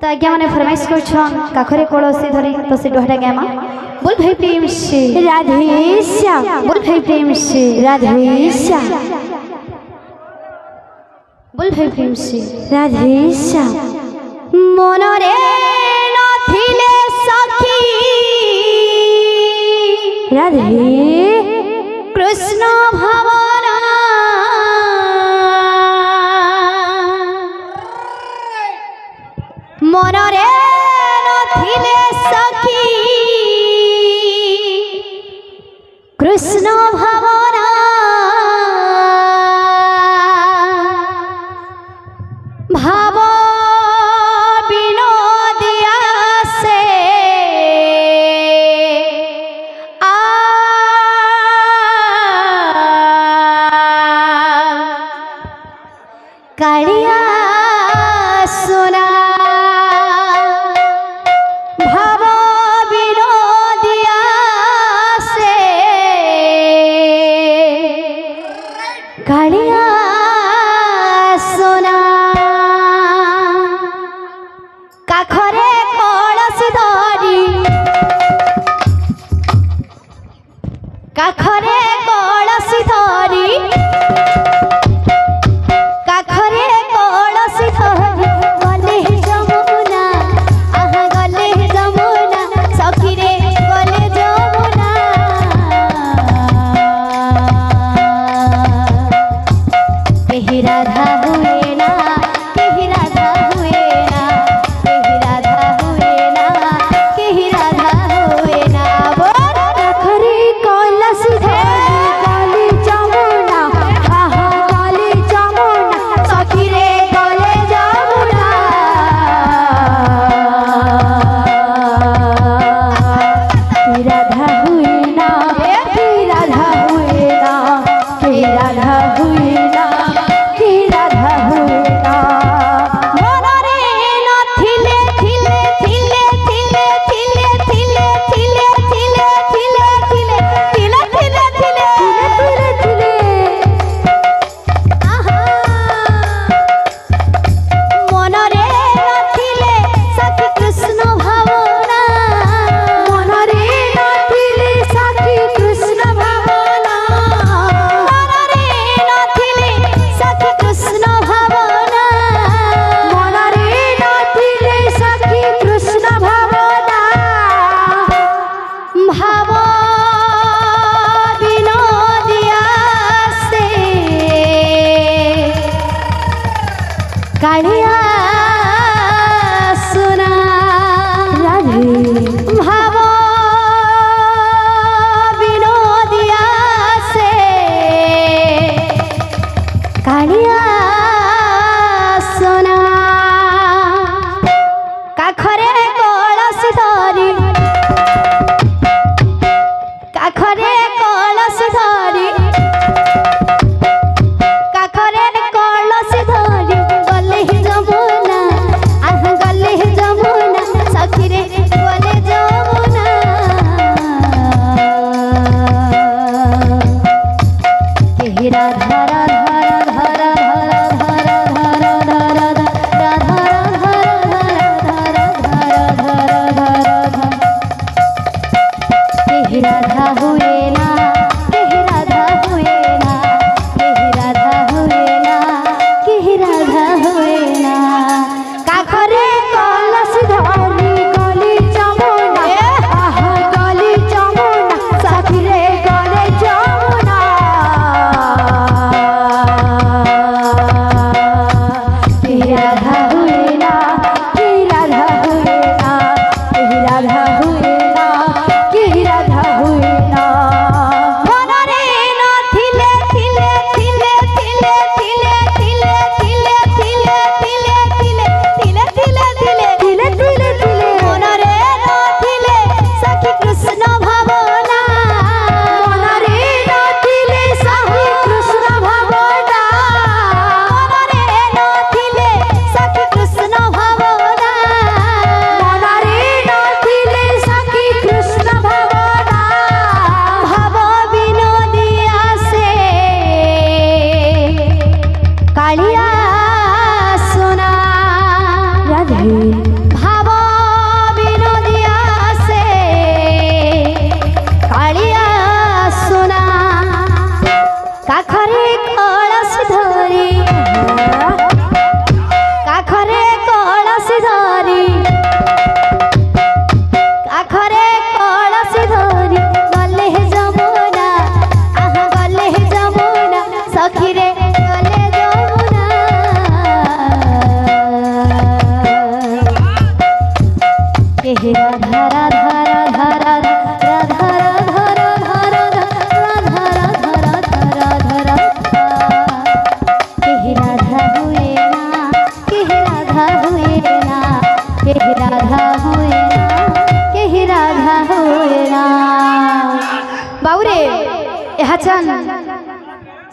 तो आज्ञा मैंने फरमाइश कर काखरे कलसी धरी तो से डोहरा गामा बोल भाई प्रेम से राधे श्याम बोल भाई प्रेम से राधे श्याम बोल भाई प्रेम से राधे श्याम मनरे नथिले सखी राधे कृष्ण भावना मनरे नथिले सखी कृष्ण भावना भाव विनोदिया से कालिया सुना भाव विनोदिया से कालिया सुना काखरे कलसी धरी काखरे कलसी धरी काखरे कलसी धरी गले जमुना आहा गले जमुना सखीरे गले जमुना केही राधा हुए ना केही राधा हुए ना केही राधा हुए ना केही राधा हुए ना बोल काखरे कलसी धरी गले जमुना आहा गले जमुना सखीरे गले जमुना की राधा हुए ना की राधा हुए ना की राधा हुए ना की राधा हुए ना मनरे नथिले थिले थिले थिले थिले थिले थिले थिले थिले थिले थिले थिले थिले तिले तिले आहा मनरे नथिले सखी कृष्ण भावना मनरे नथिले सखी कृष्ण भावना मनरे नथिले सखी कृष्ण भावना मनरे नथिले सखी कृष्ण भावना भाव विनोदिया से कालिया सुना राधे भाव विनोदिया से कालिया सुना काखरे कलसी धरी काखरे कलसी धरी काखरे कलसी धरी गले जमुना आहा गले जमुना सखीरे गले जमुना केही राधा राधा राधा राधा राधा राधा राधा राधा केही राधा हुए ना केही राधा हुए ना केही राधा हुए ना केही राधा हुए ना काखरे कलसी धरी गले जमुना आहा गले जमुना सखीरे गले जमुना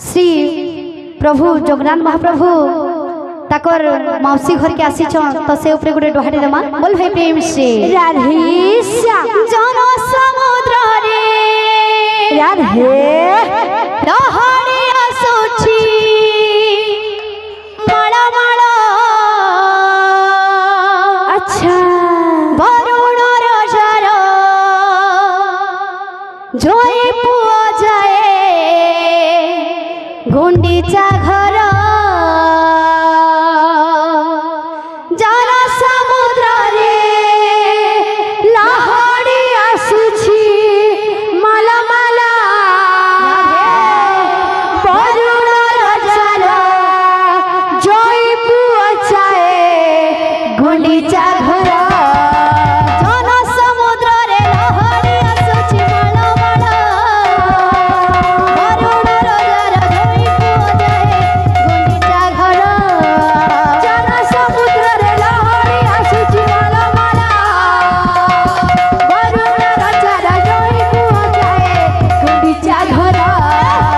श्री प्रभु जगन्नाथ महाप्रभु ताकर मौसी घर के आसी तो से ऊपर गोटे डोहाटी देमा बोल भाई प्रेम से राधे श्याम जन समुद्र रे राधे लहरी आसुची माळ माळ अच्छा वरुण रजार जोई पुआ जाए गुंडीचा घर जन समुद्र रे लहरी आसुची माला माला वरुण रजार जोई पुआ जाए गुंडीचा घर जन समुद्र रे लहरी आसुची माळ माळ वरुण रजार जोई पुआ जाए गुंडीचा घर जन समुद्र रे लहरी आसुची माला माला वरुण रजार जोई पुआ जाए गुंडीचा घर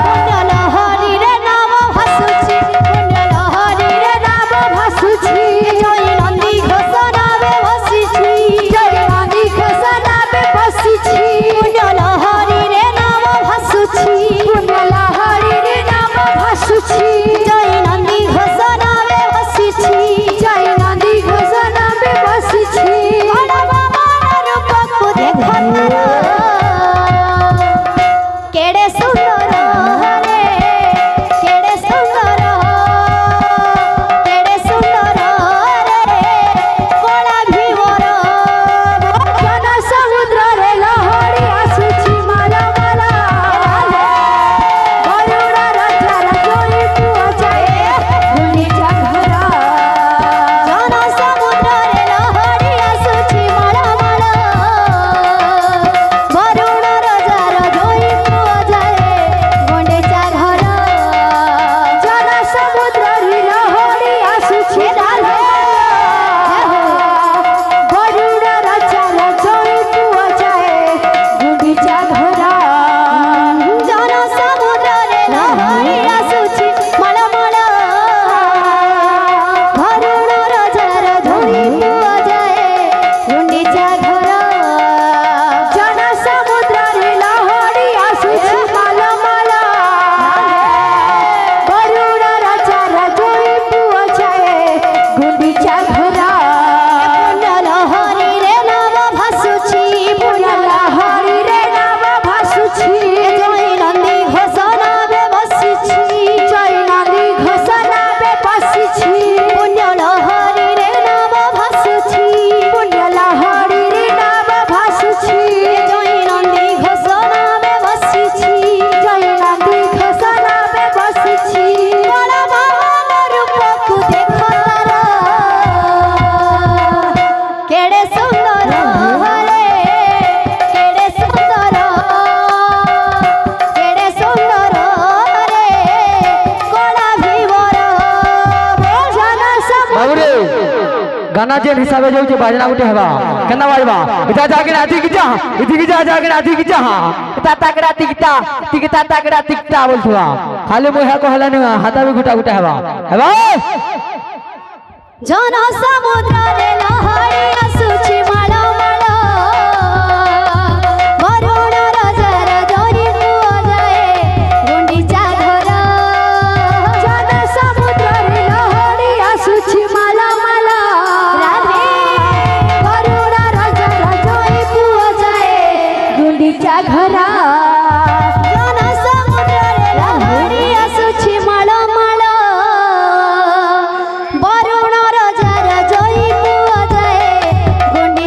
पुण्य लहरी रे नाम भासुची पुण्य लहरी रे नाम भासुची जय नंदी घोष नावे बसिची जय नदी घोषणा पे बसिची पुण्य लहरी रे नाम भासुची पुण्य लहरी रे नाम भासुची जय नंदी घोष नावे बसिची जय नदी घोषणा पे बसिची बड़ बाबार रूपକୁ ଦେଖ केड़े सुंदर रे केड़े सुंदर रे कोला भीवर जन समुद्र रे लहरी आसुची माला माला वरुण रजार जोई पुआ जाए गुंडीचा घर जन समुद्र रे लहरी आसुची माळ माळ वरुण रजार जोई पुआ जाए गुंडीचा घर जन समुद्र रे लहरी आसुची माला वरुण रजार जोई पुआ जाए गुंडीचा घर जन समुद्र रे लहरी आसुची माळ माळ वरुण रजार जोई पुआ जाए गुंडीचा घर जन समुद्र रे लहरी आसुची माला माला वरुण रजार जोई पुआ जाए गुंडीचा घर पुण्य लहरी रे नाम भासुची पुण्य लहरी रे नाम भासुची जय नंदी घोष नावे बसिची जय नदी घोषणा पे बसिची पुण्य लहरी रे नाम भासुची पुण्य लहरी रे नाम भासुची जय नंदी घोष नावे बसिची जय नदी घोषणा पे बसिची बड़ बाबार रूपକୁ ଦେଖ केड़े सुंदर रे केड़े सुंदर रे कोला भीवर जन समुद्र बाबुरे गाना जेन हिसाबे जाउचे बाजना गुटे हेबा केना बाजबा इता जाके नाती किजा इति किजा जाके नाती किजा इता ताकड़ा तिकता तिकता ताकड़ा तिकता बोलथुआ खाली मोहा कहला न हाथा भी गुटा गुटा हेबा हेबा जन समुद्र रे लहरी आसुची माळ माळ वरुण रजार जोई पुआ जाए गुंडीचा घर जन समुद्र रे लहरी आसुची माला माला राधे वरुण रजार जोई पुआ जाए गुंडीचा घर जन समुद्र रे लहरी आसुची माळ माळ वरुण रजार जोई पुआ जाए गुंडी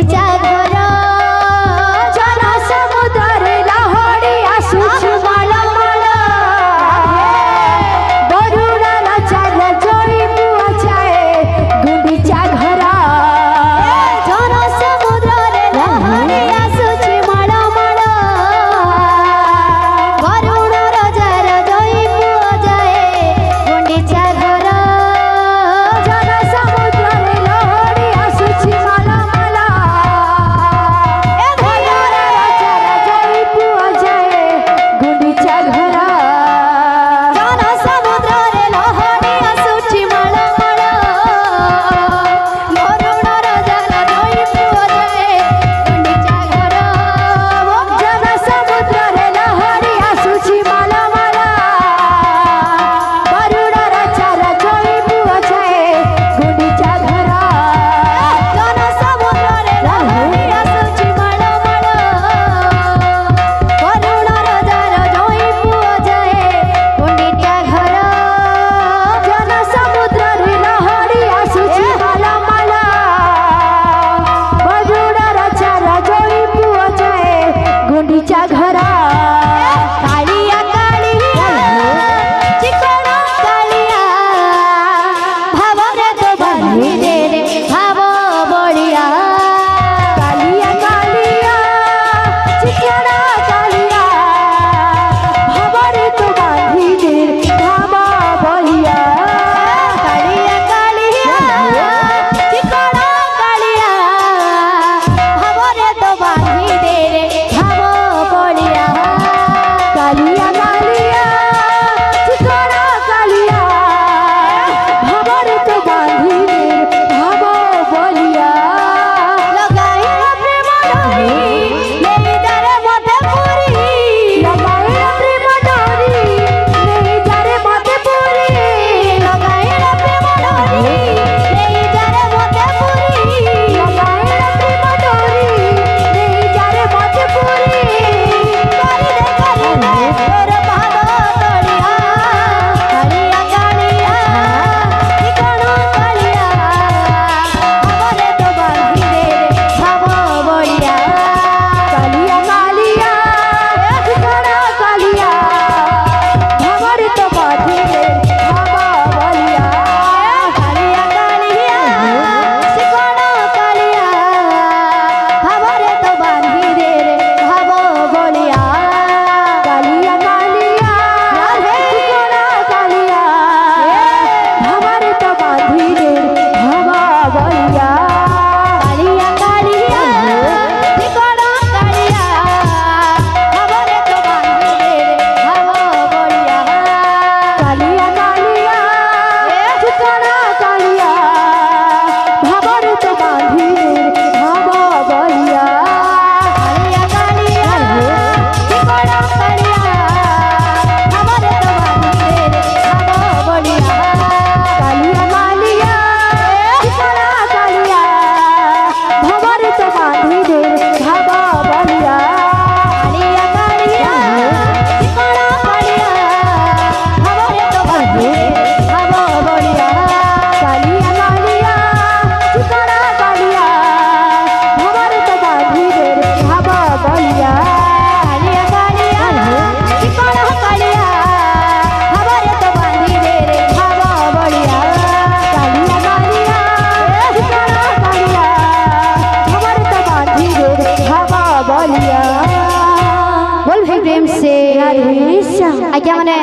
রাধেশ্যাম আজ্ঞা মানে